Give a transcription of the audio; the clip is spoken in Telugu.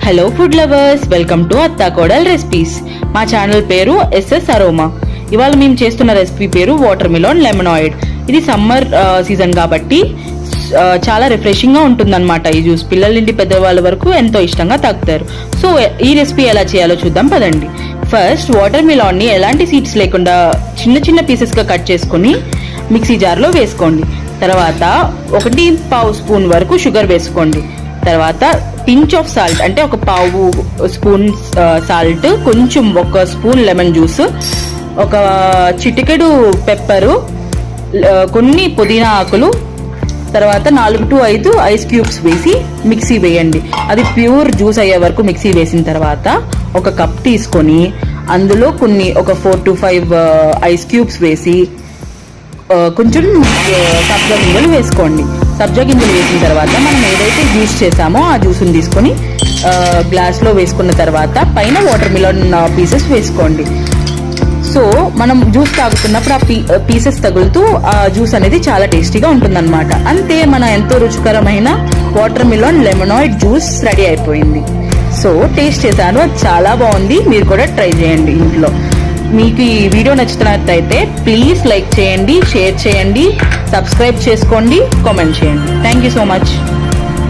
Hello food lovers, welcome to అత్తా కోడల్ రెసిపీస్. మా ఛానల్ పేరు ఎస్ఎస్ అరోమా. ఇవాళ మేము చేస్తున్న రెసిపీ పేరు వాటర్ మిలాన్ లెమనాయిడ్. ఇది సమ్మర్ సీజన్ కాబట్టి చాలా రిఫ్రెషింగ్ గా ఉంటుందన్నమాట. ఈ జ్యూస్ పిల్లల నుండి పెద్దవాళ్ళ వరకు ఎంతో ఇష్టంగా తాగుతారు. సో ఈ రెసిపీ ఎలా చేయాలో చూద్దాం పదండి. ఫస్ట్ వాటర్ మిలాన్ ని ఎలాంటి సీడ్స్ లేకుండా చిన్న చిన్న పీసెస్ గా కట్ చేసుకుని మిక్సీ జార్ లో వేసుకోండి. తర్వాత 1.5 స్పూన్ వరకు షుగర్ వేసుకోండి. తర్వాత పించ్ ఆఫ్ సాల్ట్ అంటే 1/2 స్పూన్ సాల్ట్, కొంచెం 1 స్పూన్ లెమన్ జ్యూస్, ఒక చిటికెడు పెప్పరు, కొన్ని పుదీనా ఆకులు, తర్వాత 4 to 5 ఐస్ క్యూబ్స్ వేసి మిక్సీ వేయండి. అది ప్యూర్ జ్యూస్ అయ్యే వరకు మిక్సీ వేసిన తర్వాత ఒక కప్ తీసుకొని అందులో ఒక 4 to 5 ఐస్ క్యూబ్స్ వేసి కొంచెం సబ్జా గింజలు వేసుకోండి. సబ్జా గింజలు వేసిన తర్వాత మనం ఏదైతే జ్యూస్ చేసామో ఆ జ్యూస్ని తీసుకొని గ్లాస్లో వేసుకున్న తర్వాత పైన వాటర్ మిలన్ పీసెస్ వేసుకోండి. సో మనం జ్యూస్ తాగుతున్నప్పుడు ఆ పీసెస్ తగులుతూ ఆ జ్యూస్ అనేది చాలా టేస్టీగా ఉంటుందన్నమాట. అంతే, మన ఎంతో రుచికరమైన వాటర్ మిలన్ లెమనాయిడ్ జ్యూస్ రెడీ అయిపోయింది. సో టేస్ట్ చేశాను, అది చాలా బాగుంది. మీరు కూడా ట్రై చేయండి ఇంట్లో. మీకు ఈ వీడియో నచ్చినట్లయితే ప్లీజ్ లైక్ చేయండి, షేర్ చేయండి, సబ్స్క్రైబ్ చేసుకోండి, కామెంట్ చేయండి. Thank you so much.